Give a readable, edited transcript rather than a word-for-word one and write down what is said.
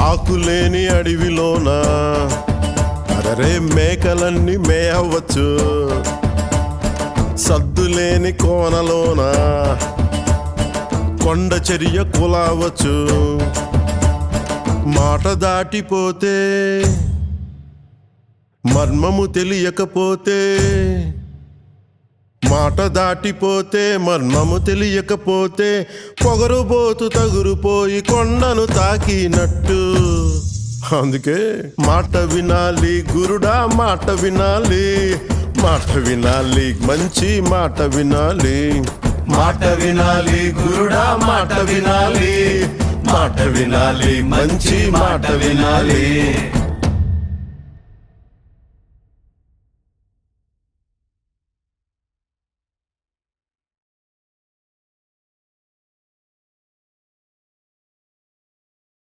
ఆకులేని అడవిలోన అరే మేకలన్నీ మేయవచ్చు. సద్దులేని కోనలోన కొండ చర్య కులావచ్చు. మాట దాటిపోతే మర్మము తెలియకపోతే, మాట దాటిపోతే మర్మము తెలియకపోతే పొగరుబోతు తగురుపోయి కొండను తాకినట్టు. అందుకే మాట వినాలి గురుడా, మాట వినాలి, మాట వినాలి, మంచి మాట వినాలి. మాట వినాలి గురుడా, మాట వినాలి, మాట వినాలి, మంచి మాట వినాలి.